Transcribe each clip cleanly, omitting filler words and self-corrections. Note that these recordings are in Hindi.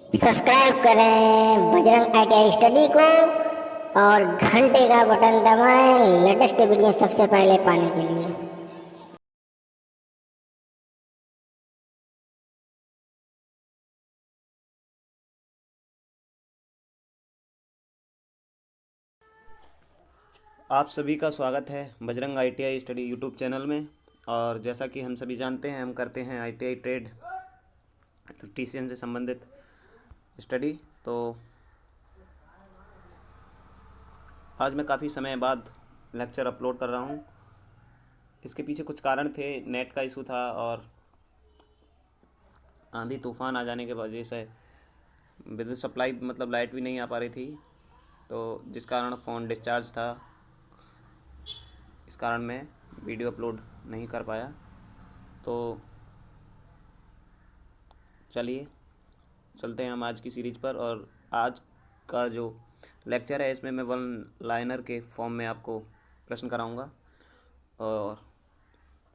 सब्सक्राइब करें बजरंग आईटीआई स्टडी को और घंटे का बटन दबाएं लेटेस्ट वीडियो सबसे पहले पाने के लिए। आप सभी का स्वागत है Bajrang ITI study YouTube channel में। और जैसा कि हम सभी जानते हैं, हम करते हैं आईटीआई ट्रेड इलेक्ट्रीशियन से संबंधित स्टडी। तो आज मैं काफ़ी समय बाद लेक्चर अपलोड कर रहा हूँ। इसके पीछे कुछ कारण थे, नेट का इशू था और आंधी तूफान आ जाने के वजह से विद्युत सप्लाई मतलब लाइट भी नहीं आ पा रही थी, तो जिस कारण फ़ोन डिस्चार्ज था। इस कारण मैं वीडियो अपलोड नहीं कर पाया। तो चलिए चलते हैं हम आज की सीरीज पर। और आज का जो लेक्चर है इसमें मैं वन लाइनर के फॉर्म में आपको प्रश्न कराऊंगा। और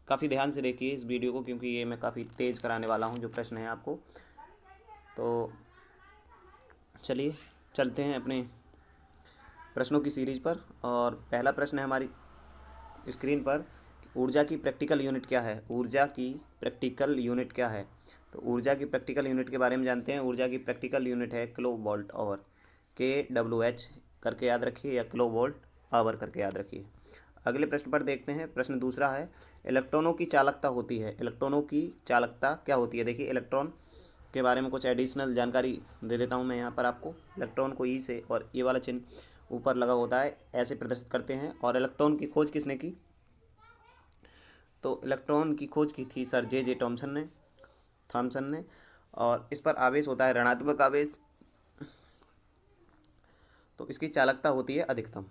काफ़ी ध्यान से देखिए इस वीडियो को, क्योंकि ये मैं काफ़ी तेज़ कराने वाला हूँ जो प्रश्न है आपको। तो चलिए चलते हैं अपने प्रश्नों की सीरीज पर। और पहला प्रश्न है हमारी स्क्रीन पर, ऊर्जा की प्रैक्टिकल यूनिट क्या है। ऊर्जा की प्रैक्टिकल यूनिट क्या है। तो ऊर्जा की प्रैक्टिकल यूनिट के बारे में जानते हैं। ऊर्जा की प्रैक्टिकल यूनिट है किलो वोल्ट आवर, KWH करके याद रखिए या किलो वोल्ट आवर करके याद रखिए। अगले प्रश्न पर देखते हैं। प्रश्न दूसरा है, इलेक्ट्रॉनों की चालकता होती है। इलेक्ट्रॉनों की चालकता क्या होती है। देखिए इलेक्ट्रॉन के बारे में कुछ एडिशनल जानकारी दे देता हूँ मैं यहाँ पर आपको। इलेक्ट्रॉन को ई से और ये वाला चिन्ह ऊपर लगा होता है ऐसे प्रदर्शित करते हैं। और इलेक्ट्रॉन की खोज किसने की। तो इलेक्ट्रॉन की खोज की थी सर जे थॉमसन ने। और इस पर आवेश होता है ऋणात्मक आवेश, तो इसकी चालकता होती है अधिकतम।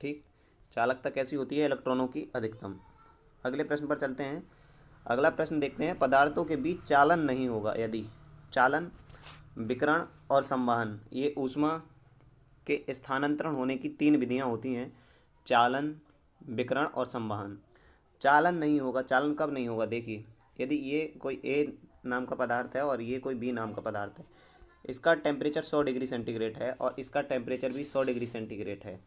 ठीक, चालकता कैसी होती है इलेक्ट्रॉनों की, अधिकतम। अगले प्रश्न पर चलते हैं। अगला प्रश्न देखते हैं, पदार्थों के बीच चालन नहीं होगा यदि। चालन, विकिरण और संवहन, ये ऊष्मा के स्थानांतरण होने की तीन विधियां होती हैं। चालन, विकिरण और संवहन। चालन नहीं होगा, चालन कब नहीं होगा। देखिए यदि ये कोई ए नाम का पदार्थ है और ये कोई बी नाम का पदार्थ है, इसका टेम्परेचर 100 डिग्री सेंटीग्रेड है और इसका टेम्परेचर भी 100 डिग्री सेंटीग्रेड है।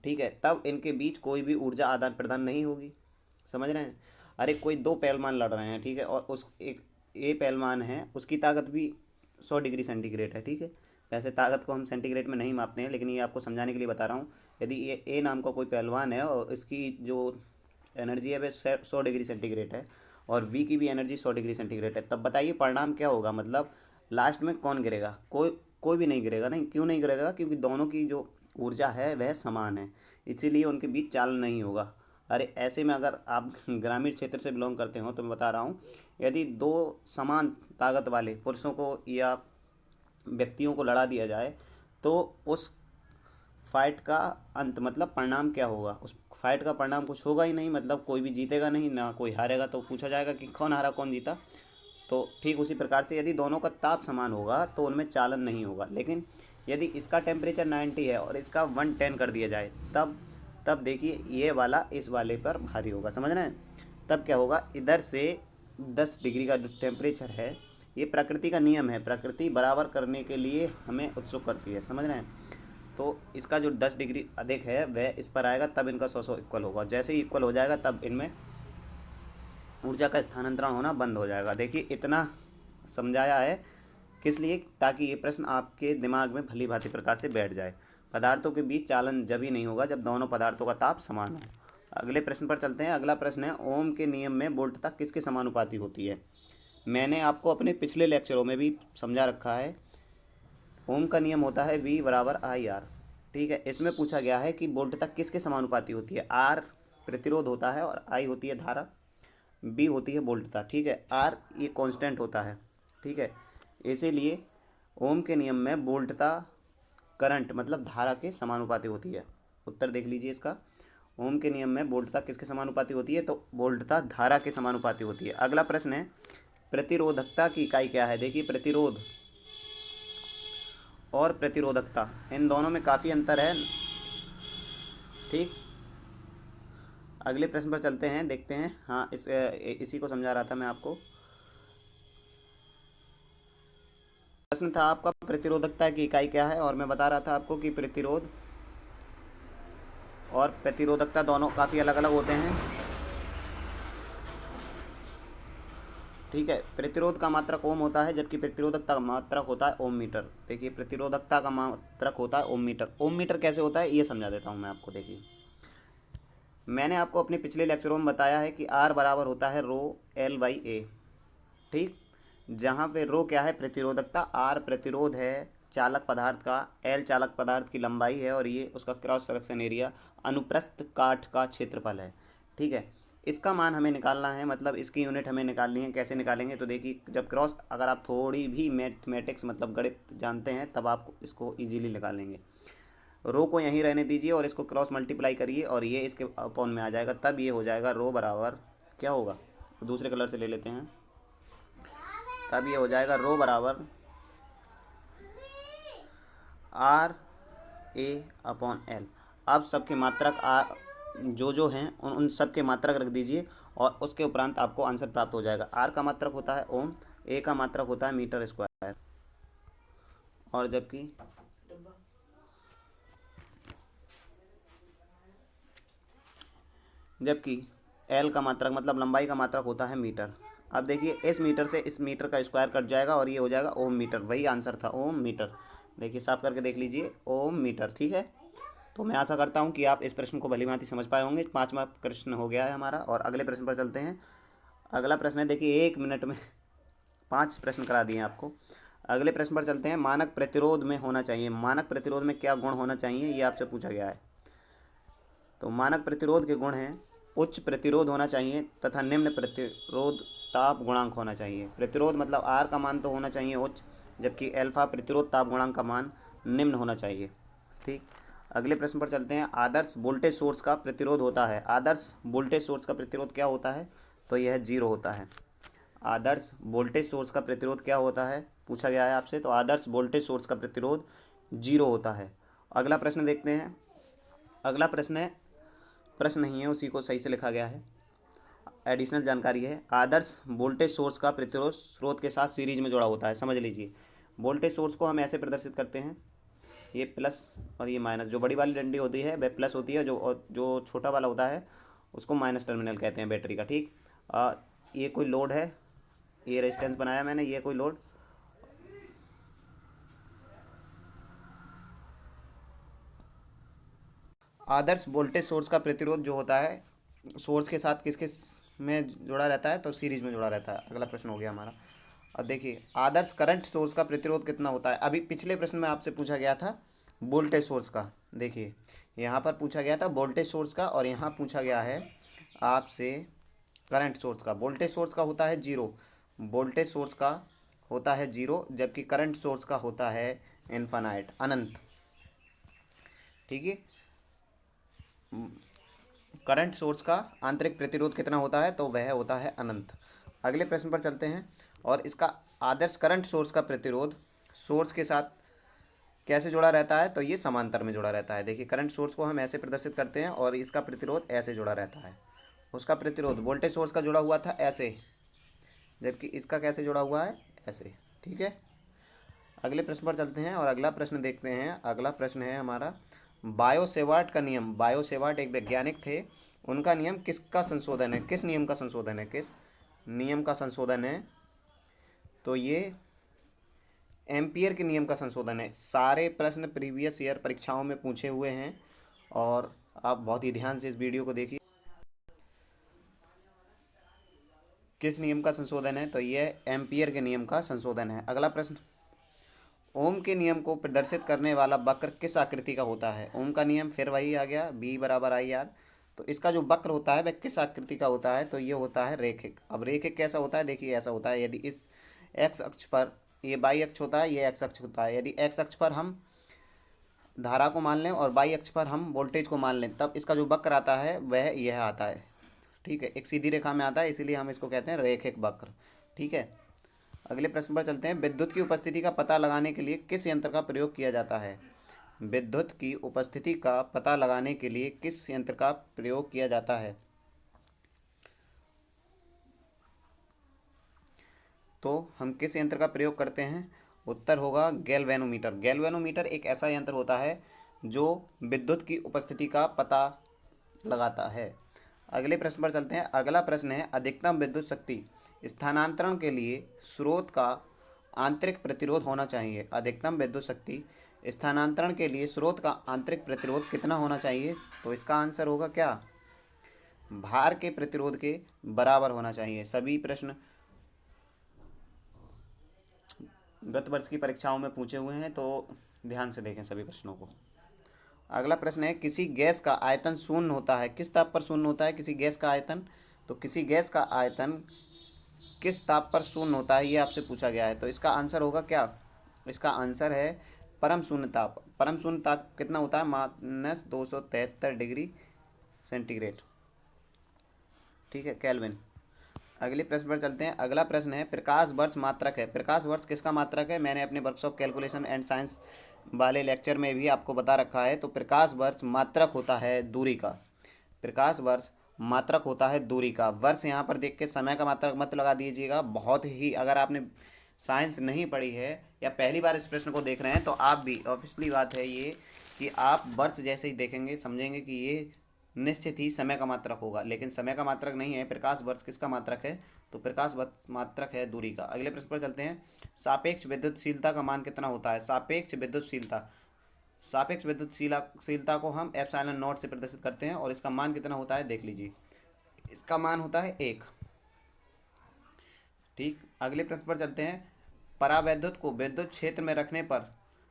ठीक है, तब इनके बीच कोई भी ऊर्जा आदान प्रदान नहीं होगी। समझ रहे हैं। अरे कोई दो पहलवान लड़ रहे हैं, ठीक है, और उस एक ए पहलवान है, उसकी ताकत भी 100 डिग्री सेंटीग्रेड है। ठीक है, वैसे ताकत को हम सेंटीग्रेड में नहीं मापते हैं, लेकिन ये आपको समझाने के लिए बता रहा हूँ। यदि ये ए नाम का कोई पहलवान है और इसकी जो एनर्जी है वह 100 डिग्री सेंटीग्रेड है और वी की भी एनर्जी 100 डिग्री सेंटीग्रेड है, तब बताइए परिणाम क्या होगा। मतलब लास्ट में कौन गिरेगा। कोई भी नहीं गिरेगा। नहीं, क्यों नहीं गिरेगा, क्योंकि दोनों की जो ऊर्जा है वह समान है, इसीलिए उनके बीच चालन नहीं होगा। अरे ऐसे में अगर आप ग्रामीण क्षेत्र से बिलोंग करते हो तो मैं बता रहा हूँ, यदि दो समान ताकत वाले पुरुषों को या व्यक्तियों को लड़ा दिया जाए तो उस फाइट का अंत मतलब परिणाम क्या होगा। उस फाइट का परिणाम कुछ होगा ही नहीं, मतलब कोई भी जीतेगा नहीं ना कोई हारेगा। तो पूछा जाएगा कि कौन हारा कौन जीता। तो ठीक उसी प्रकार से यदि दोनों का ताप समान होगा तो उनमें चालन नहीं होगा। लेकिन यदि इसका टेम्परेचर 90 है और इसका 110 कर दिया जाए, तब तब देखिए ये वाला इस वाले पर भारी होगा। समझ रहे हैं। तब क्या होगा, इधर से 10 डिग्री का जो टेम्परेचर है, ये प्रकृति का नियम है, प्रकृति बराबर करने के लिए हमें उत्सुक करती है। समझ रहे हैं। तो इसका जो 10 डिग्री अधिक है वह इस पर आएगा, तब इनका 100 इक्वल होगा। जैसे ही इक्वल हो जाएगा तब इनमें ऊर्जा का स्थानांतरण होना बंद हो जाएगा। देखिए इतना समझाया है किस लिए, ताकि ये प्रश्न आपके दिमाग में भली भांति प्रकार से बैठ जाए। पदार्थों के बीच चालन जब ही नहीं होगा जब दोनों पदार्थों का ताप समान हो। अगले प्रश्न पर चलते हैं। अगला प्रश्न है, ओम के नियम में वोल्टता किसके समानुपाती होती है। मैंने आपको अपने पिछले लेक्चरों में भी समझा रखा है। ओम का नियम होता है V बराबर IR। ठीक है, इसमें पूछा गया है कि वोल्टता किसके समानुपाती होती है। R प्रतिरोध होता है और I होती है धारा, B होती है वोल्टता। ठीक है, R ये कांस्टेंट होता है। ठीक है, इसीलिए ओम के नियम में वोल्टता करंट मतलब धारा के समानुपाती होती है। उत्तर देख लीजिए इसका। ओम के नियम में वोल्टता किसके समानुपाती होती है, तो वोल्टता धारा के समानुपाती होती है। अगला प्रश्न है, प्रतिरोधकता की इकाई क्या है। देखिए प्रतिरोध और प्रतिरोधकता, इन दोनों में काफ़ी अंतर है। ठीक, अगले प्रश्न पर चलते हैं, देखते हैं। हाँ, इसी को समझा रहा था मैं आपको। प्रश्न था आपका प्रतिरोधकता की इकाई क्या है, और मैं बता रहा था आपको कि प्रतिरोध और प्रतिरोधकता दोनों काफ़ी अलग अलग होते हैं। ठीक है, प्रतिरोध का मात्रक ओम होता है, जबकि प्रतिरोधकता का मात्रक होता है ओम मीटर। देखिए, प्रतिरोधकता का मात्रक होता है ओम मीटर। ओम मीटर कैसे होता है ये समझा देता हूँ मैं आपको। देखिए, मैंने आपको अपने पिछले लेक्चरों में बताया है कि आर बराबर होता है रो एल बाई ए। ठीक, जहाँ पे रो क्या है, प्रतिरोधकता, आर प्रतिरोध है चालक पदार्थ का, एल चालक पदार्थ की लंबाई है, और ये उसका क्रॉस सेक्शन एरिया, अनुप्रस्थ काट का क्षेत्रफल है। ठीक है, इसका मान हमें निकालना है, मतलब इसकी यूनिट हमें निकालनी है। कैसे निकालेंगे, तो देखिए, जब क्रॉस, अगर आप थोड़ी भी मैथमेटिक्स मतलब गणित जानते हैं तब आप इसको ईजीली निकालेंगे। रो को यहीं रहने दीजिए और इसको क्रॉस मल्टीप्लाई करिए और ये इसके अपॉन में आ जाएगा, तब ये हो जाएगा रो बराबर क्या होगा, दूसरे कलर से ले लेते हैं, तब ये हो जाएगा रो बराबर आर ए अपॉन एल। अब सबके मात्रक आर जो हैं उन सब के मात्रक रख दीजिए और उसके उपरांत आपको आंसर प्राप्त हो जाएगा। आर का मात्रक होता है ओम, ए का मात्रक होता है मीटर स्क्वायर, और जबकि एल का मात्रक मतलब लंबाई का मात्रक होता है मीटर। अब देखिए, इस मीटर से इस मीटर का स्क्वायर कट जाएगा और ये हो जाएगा ओम मीटर। वही आंसर था, ओम मीटर। देखिए, साफ करके देख लीजिए, ओम मीटर। ठीक है, तो मैं आशा करता हूँ कि आप इस प्रश्न को भलीभांति समझ पाए होंगे। 5वां प्रश्न हो गया है हमारा, और अगले प्रश्न पर चलते हैं। अगला प्रश्न है, देखिए 1 मिनट में 5 प्रश्न करा दिए आपको। अगले प्रश्न पर चलते हैं। मानक प्रतिरोध में होना चाहिए, मानक प्रतिरोध में क्या गुण होना चाहिए, ये आपसे पूछा गया है। तो मानक प्रतिरोध के गुण हैं, उच्च प्रतिरोध होना चाहिए तथा निम्न प्रतिरोध ताप गुणांक होना चाहिए। प्रतिरोध मतलब आर का मान तो होना चाहिए उच्च, जबकि अल्फा प्रतिरोध ताप गुणांक का मान निम्न होना चाहिए। ठीक, अगले प्रश्न पर चलते हैं। आदर्श वोल्टेज सोर्स का प्रतिरोध होता है, आदर्श वोल्टेज सोर्स का प्रतिरोध क्या होता है, तो यह 0 होता है। आदर्श वोल्टेज सोर्स का प्रतिरोध क्या होता है, पूछा गया है आपसे, तो आदर्श वोल्टेज सोर्स का प्रतिरोध 0 होता है। अगला प्रश्न देखते हैं। अगला प्रश्न है, प्रश्न नहीं है, उसी को सही से लिखा गया है, एडिशनल जानकारी है। आदर्श वोल्टेज सोर्स का प्रतिरोध स्रोत के साथ सीरीज में जुड़ा होता है। समझ लीजिए, वोल्टेज सोर्स को हम ऐसे प्रदर्शित करते हैं, ये प्लस और ये माइनस। जो बड़ी वाली डंडी होती है वह प्लस होती है, जो छोटा वाला होता है उसको माइनस टर्मिनल कहते हैं बैटरी का। ठीक, और ये कोई लोड है, ये रेजिस्टेंस बनाया मैंने, ये कोई लोड, आदर्श वोल्टेज सोर्स का प्रतिरोध जो होता है सोर्स के साथ किसके में जुड़ा रहता है, तो सीरीज में जुड़ा रहता है। अगला प्रश्न हो गया हमारा। अब देखिए, आदर्श करंट सोर्स का प्रतिरोध कितना होता है। अभी पिछले प्रश्न में आपसे पूछा गया था वोल्टेज सोर्स का, देखिए यहाँ पर पूछा गया था वोल्टेज सोर्स का, और यहाँ पूछा गया है आपसे करंट सोर्स का। वोल्टेज सोर्स का होता है 0, वोल्टेज सोर्स का होता है 0, जबकि करंट सोर्स का होता है इन्फानाइट, अनंत। ठीक है, करंट सोर्स का आंतरिक प्रतिरोध कितना होता है, तो वह होता है अनंत। अगले प्रश्न पर चलते हैं। और इसका आदर्श करंट सोर्स का प्रतिरोध सोर्स के साथ कैसे जुड़ा रहता है, तो ये समांतर में जुड़ा रहता है। देखिए, करंट सोर्स को हम ऐसे प्रदर्शित करते हैं और इसका प्रतिरोध ऐसे जुड़ा रहता है। उसका प्रतिरोध वोल्टेज सोर्स का जुड़ा हुआ था ऐसे, जबकि इसका कैसे जुड़ा हुआ है, ऐसे। ठीक है, अगले प्रश्न पर चलते हैं और अगला प्रश्न देखते हैं। अगला प्रश्न है हमारा, बायोसेवार्ट का नियम। बायोसेवार्ट एक वैज्ञानिक थे, उनका नियम किसका संशोधन है, किस नियम का संशोधन है, किस नियम का संशोधन है, तो ये एम्पियर के नियम का संशोधन है। सारे प्रश्न प्रीवियस ईयर परीक्षाओं में पूछे हुए हैं और आप बहुत ही ध्यान से इस वीडियो को देखिए। किस नियम का संशोधन है, तो ये एम्पियर के नियम का संशोधन है। अगला प्रश्न, ओम के नियम को प्रदर्शित करने वाला वक्र किस आकृति का होता है। ओम का नियम फिर वही आ गया, बी बराबर आई आर। तो इसका जो वक्र होता है वह किस आकृति का होता है, तो ये होता है रेखिक। अब रेखिक कैसा होता है, देखिए ऐसा होता है, यदि इस एक्स अक्ष पर, ये वाई अक्ष होता है, ये एक्स अक्ष होता है, यदि एक्स अक्ष पर हम धारा को मान लें और वाई अक्ष पर हम वोल्टेज को मान लें, तब इसका जो वक्र आता है वह यह आता है। ठीक है, एक सीधी रेखा में आता है, इसीलिए हम इसको कहते हैं रेखिक वक्र। ठीक है, अगले प्रश्न पर चलते हैं। विद्युत की उपस्थिति का पता लगाने के लिए किस यंत्र का प्रयोग किया जाता है। विद्युत की उपस्थिति का पता लगाने के लिए किस यंत्र का प्रयोग किया जाता है, तो हम किस यंत्र का प्रयोग करते हैं, उत्तर होगा गैल्वेनोमीटर। गैल्वेनोमीटर एक ऐसा यंत्र होता है जो विद्युत की उपस्थिति का पता लगाता है। अगले प्रश्न पर चलते हैं। अगला प्रश्न है, अधिकतम विद्युत शक्ति स्थानांतरण के लिए स्रोत का आंतरिक प्रतिरोध होना चाहिए। अधिकतम विद्युत शक्ति स्थानांतरण के लिए स्रोत का आंतरिक प्रतिरोध कितना होना चाहिए? तो इसका आंसर होगा क्या? भार के प्रतिरोध के बराबर होना चाहिए। सभी प्रश्न गत वर्ष की परीक्षाओं में पूछे हुए हैं, तो ध्यान से देखें सभी प्रश्नों को। अगला प्रश्न है, किसी गैस का आयतन शून्य होता है, किस ताप पर शून्य होता है किसी गैस का आयतन? तो किसी गैस का आयतन किस ताप पर शून्य होता है, ये आपसे पूछा गया है। तो इसका आंसर होगा क्या? इसका आंसर है परम शून्य ताप। परम शून्य ताप कितना होता है? -273 डिग्री सेंटीग्रेड। ठीक है, केल्विन। अगले प्रश्न पर चलते हैं। अगला प्रश्न है, प्रकाश वर्ष मात्रक है। प्रकाश वर्ष किसका मात्रक है? मैंने अपने वर्कशॉप कैलकुलेशन एंड साइंस वाले लेक्चर में भी आपको बता रखा है। तो प्रकाश वर्ष मात्रक होता है दूरी का। प्रकाश वर्ष मात्रक होता है दूरी का। वर्ष यहाँ पर देख के समय का मात्रक मत लगा दीजिएगा। बहुत ही, अगर आपने साइंस नहीं पढ़ी है या पहली बार इस प्रश्न को देख रहे हैं, तो आप भी, ऑब्वियसली बात है ये कि आप वर्ष जैसे ही देखेंगे समझेंगे कि ये निश्चित ही समय का मात्रक होगा, लेकिन समय का मात्रक नहीं है। प्रकाश वर्ष किसका मात्रक है? तो प्रकाश वर्ष मात्रक है दूरी का। अगले प्रश्न पर चलते हैं। सापेक्ष विद्युतशीलता का मान कितना होता है? सापेक्ष विद्युतशीलता, सापेक्ष विद्युतशीलता को हम एप्सिलॉन नॉट से प्रदर्शित करते हैं, और इसका मान कितना होता है देख लीजिए। इसका मान होता है 1। ठीक, अगले प्रश्न पर चलते हैं। परावैद्युत को विद्युत क्षेत्र में रखने पर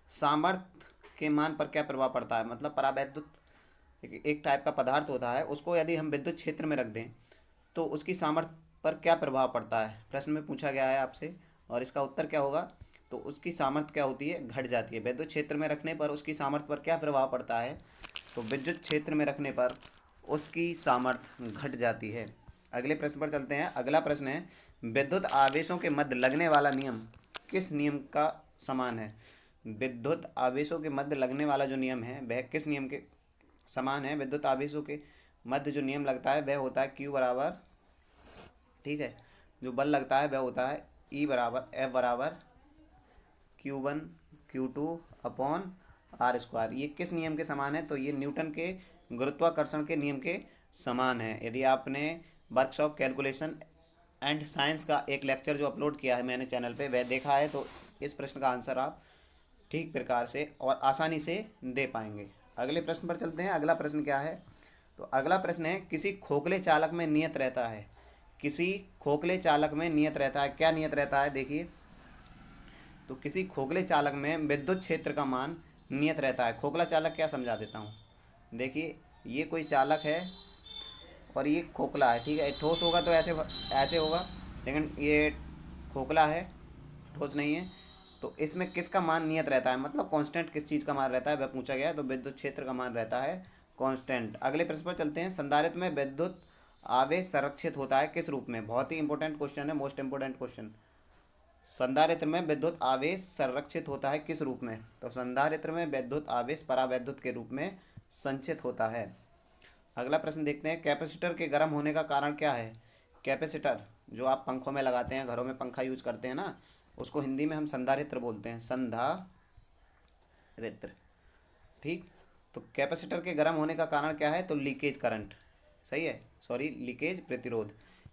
सामर्थ्य के मान पर क्या प्रभाव पड़ता है? मतलब परावैद्युत एक टाइप का पदार्थ होता है, उसको यदि हम विद्युत क्षेत्र में रख दें तो उसकी सामर्थ्य पर क्या प्रभाव पड़ता है? प्रश्न में पूछा गया है आपसे, और इसका उत्तर क्या होगा? तो उसकी सामर्थ्य क्या होती है? घट जाती है। विद्युत क्षेत्र में रखने पर उसकी सामर्थ्य पर क्या प्रभाव पड़ता है? तो विद्युत क्षेत्र में रखने पर उसकी सामर्थ्य घट जाती है। अगले प्रश्न पर चलते हैं। अगला प्रश्न है, विद्युत आवेशों के मध्य लगने वाला नियम किस नियम का समान है? विद्युत आवेशों के मध्य लगने वाला जो नियम है वह किस नियम के समान है? विद्युत आवेशों के मध्य जो नियम लगता है वह होता है Q बराबर, ठीक है, जो बल लगता है वह होता है E बराबर F बराबर Q1 Q2 अपॉन R²। ये किस नियम के समान है? तो ये न्यूटन के गुरुत्वाकर्षण के नियम के समान है। यदि आपने वर्कशॉप कैलकुलेशन एंड साइंस का एक लेक्चर जो अपलोड किया है मैंने चैनल पे, वह देखा है, तो इस प्रश्न का आंसर आप ठीक प्रकार से और आसानी से दे पाएंगे। अगले प्रश्न पर चलते हैं। अगला प्रश्न क्या है? तो अगला प्रश्न है, किसी खोखले चालक में नियत रहता है। किसी खोखले चालक में नियत रहता है। क्या नियत रहता है? देखिए, तो किसी खोखले चालक में विद्युत क्षेत्र का मान नियत रहता है। खोखला चालक क्या, समझा देता हूँ। देखिए, ये कोई चालक है और ये खोखला है, ठीक है। ठोस होगा तो ऐसे ऐसे होगा, लेकिन ये खोखला है, ठोस नहीं है। तो इसमें किसका मान नियत रहता है? मतलब कांस्टेंट किस चीज़ का मान रहता है वह पूछा गया है। तो विद्युत क्षेत्र का मान रहता है कांस्टेंट। अगले प्रश्न पर चलते हैं। संधारित्र में विद्युत आवेश संरक्षित होता है किस रूप में? बहुत ही इंपॉर्टेंट क्वेश्चन है, मोस्ट इंपॉर्टेंट क्वेश्चन। संधारित्र में विद्युत आवेश संरक्षित होता है किस रूप में? तो संधारित्र में विद्युत आवेश परावैद्युत के रूप में संचित होता है। अगला प्रश्न देखते हैं। कैपेसिटर के गर्म होने का कारण क्या है? कैपेसिटर जो आप पंखों में लगाते हैं, घरों में पंखा यूज करते हैं ना, उसको हिंदी में हम संधारित्र बोलते हैं, संधारित्र। ठीक, तो कैपेसिटर के गर्म होने का कारण क्या है? तो लीकेज करंट, सही है, सॉरी, लीकेज प्रतिरोध।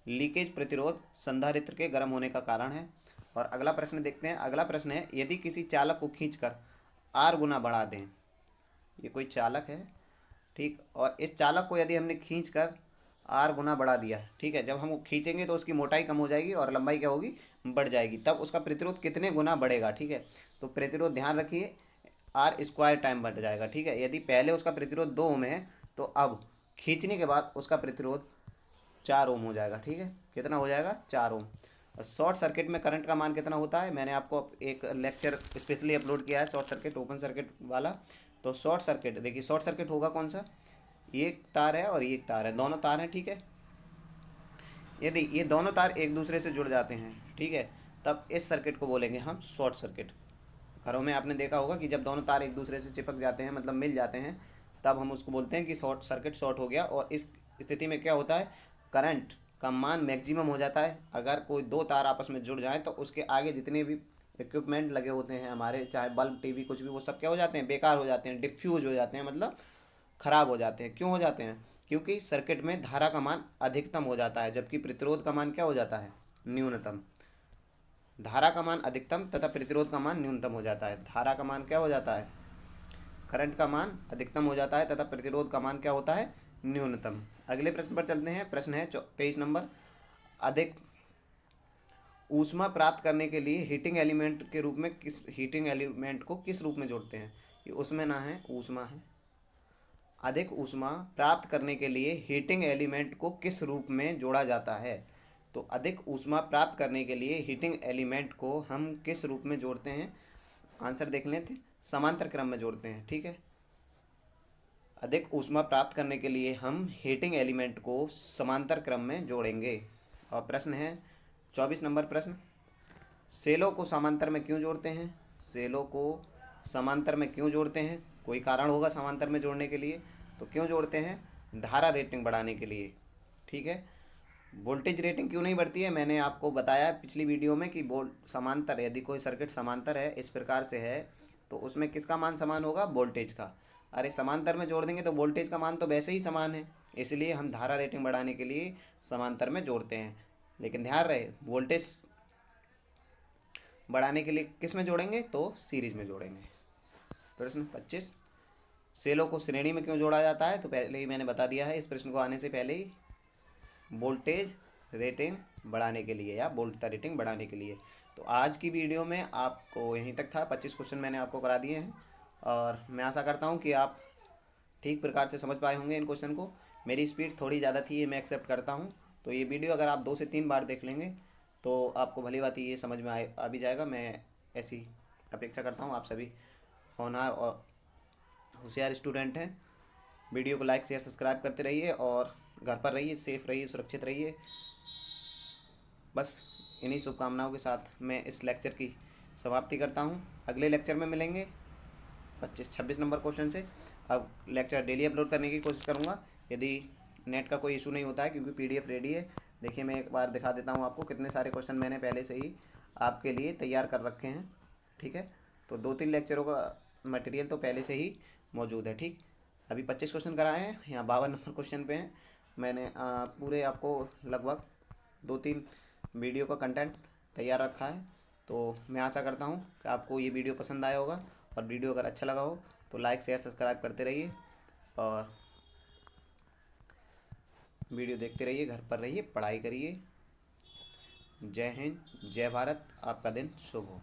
लीकेज प्रतिरोध संधारित्र के गर्म होने का कारण है। और अगला प्रश्न देखते हैं। अगला प्रश्न है, यदि किसी चालक को खींचकर R गुना बढ़ा दें, ये कोई चालक है, ठीक, और इस चालक को यदि हमने खींचकर R गुना बढ़ा दिया, ठीक है, जब हम खींचेंगे तो उसकी मोटाई कम हो जाएगी और लंबाई क्या होगी? बढ़ जाएगी। तब उसका प्रतिरोध कितने गुना बढ़ेगा? ठीक है, तो प्रतिरोध ध्यान रखिए R² टाइम बढ़ जाएगा, ठीक है। यदि पहले उसका प्रतिरोध 2 ओम है, तो अब खींचने के बाद उसका प्रतिरोध 4 ओम हो जाएगा, ठीक है। कितना हो जाएगा? 4 ओम। और शॉर्ट सर्किट में करंट का मान कितना होता है? मैंने आपको एक लेक्चर स्पेशली अपलोड किया है, शॉर्ट सर्किट ओपन सर्किट वाला। तो शॉर्ट सर्किट, देखिए, शॉर्ट सर्किट होगा कौन सा? एक तार है और एक तार है, दोनों तार हैं, ठीक है। यदि ये दोनों तार एक दूसरे से जुड़ जाते हैं, ठीक है, तब इस सर्किट को बोलेंगे हम शॉर्ट सर्किट। घरों में आपने देखा होगा कि जब दोनों तार एक दूसरे से चिपक जाते हैं, मतलब मिल जाते हैं, तब हम उसको बोलते हैं कि शॉर्ट सर्किट शॉर्ट हो गया। और इस स्थिति में क्या होता है? करंट का मान मैक्सिमम हो जाता है। अगर कोई दो तार आपस में जुड़ जाए तो उसके आगे जितने भी इक्विपमेंट लगे होते हैं हमारे, चाहे बल्ब टीवी कुछ भी, वो सब क्या हो जाते हैं, बेकार हो जाते हैं, डिफ्यूज हो जाते हैं, मतलब खराब हो जाते हैं। क्यों हो जाते हैं? क्योंकि सर्किट में धारा का मान अधिकतम हो जाता है, जबकि प्रतिरोध का मान क्या हो जाता है, न्यूनतम। धारा का मान अधिकतम तथा प्रतिरोध का मान न्यूनतम हो जाता है। धारा का मान क्या हो जाता है, करंट का मान अधिकतम हो जाता है तथा प्रतिरोध का मान क्या होता है, न्यूनतम। अगले प्रश्न पर चलते हैं। प्रश्न है 23 नंबर। अधिक ऊष्मा प्राप्त करने के लिए हीटिंग एलिमेंट के रूप में किस हीटिंग एलिमेंट को किस रूप में जोड़ते हैं? ये उसमें ना है, ऊष्मा है। अधिक ऊष्मा प्राप्त करने के लिए हीटिंग एलिमेंट को किस रूप में जोड़ा जाता है? तो अधिक ऊष्मा प्राप्त करने के लिए हीटिंग एलिमेंट को हम किस रूप में जोड़ते हैं? आंसर देख लेते, समांतर क्रम में जोड़ते हैं। ठीक है, अधिक ऊष्मा प्राप्त करने के लिए हम हीटिंग एलिमेंट को समांतर क्रम में जोड़ेंगे। और प्रश्न है 24 नंबर प्रश्न। सेलों को समांतर में क्यों जोड़ते हैं? सेलों को समांतर में क्यों जोड़ते हैं? कोई कारण होगा समांतर में जोड़ने के लिए। तो क्यों जोड़ते हैं? धारा रेटिंग बढ़ाने के लिए। ठीक है, वोल्टेज रेटिंग क्यों नहीं बढ़ती है? मैंने आपको बताया पिछली वीडियो में कि समांतर, यदि कोई सर्किट समांतर है, इस प्रकार से है, तो उसमें किसका मान समान होगा? वोल्टेज का। अरे समांतर में जोड़ देंगे तो वोल्टेज का मान तो वैसे ही समान है, इसलिए हम धारा रेटिंग बढ़ाने के लिए समांतर में जोड़ते हैं। लेकिन ध्यान रहे, वोल्टेज बढ़ाने के लिए किस में जोड़ेंगे? तो सीरीज में जोड़ेंगे। प्रश्न 25। सेलों को श्रेणी में क्यों जोड़ा जाता है? तो पहले ही मैंने बता दिया है, इस प्रश्न को आने से पहले ही, वोल्टेज रेटिंग बढ़ाने के लिए या वोल्टता रेटिंग बढ़ाने के लिए। तो आज की वीडियो में आपको यहीं तक था। 25 क्वेश्चन मैंने आपको करा दिए हैं और मैं आशा करता हूँ कि आप ठीक प्रकार से समझ पाए होंगे इन क्वेश्चन को। मेरी स्पीड थोड़ी ज़्यादा थी, ये मैं एक्सेप्ट करता हूँ। तो ये वीडियो अगर आप 2 से 3 बार देख लेंगे तो आपको भली बात ये समझ में आ भी जाएगा। मैं ऐसी अपेक्षा करता हूँ। आप सभी होनहार और होशियार स्टूडेंट हैं। वीडियो को लाइक शेयर सब्सक्राइब करते रहिए और घर पर रहिए, सेफ रहिए, सुरक्षित रहिए। बस इन्हीं शुभकामनाओं के साथ मैं इस लेक्चर की समाप्ति करता हूँ। अगले लेक्चर में मिलेंगे 26 नंबर क्वेश्चन से। अब लेक्चर डेली अपलोड करने की कोशिश करूँगा, यदि नेट का कोई इशू नहीं होता है, क्योंकि पीडीएफ रेडी है। देखिए, मैं एक बार दिखा देता हूँ आपको, कितने सारे क्वेश्चन मैंने पहले से ही आपके लिए तैयार कर रखे हैं। ठीक है, तो 2-3 लेक्चरों का मटेरियल तो पहले से ही मौजूद है। ठीक, अभी 25 क्वेश्चन कराए हैं, यहाँ 52 नंबर क्वेश्चन पे हैं। मैंने पूरे आपको लगभग 2-3 वीडियो का कंटेंट तैयार रखा है। तो मैं आशा करता हूँ कि आपको ये वीडियो पसंद आया होगा, और वीडियो अगर अच्छा लगा हो तो लाइक शेयर सब्सक्राइब करते रहिए और वीडियो देखते रहिए, घर पर रहिए, पढ़ाई करिए। जय हिंद, जय भारत, आपका दिन शुभ हो।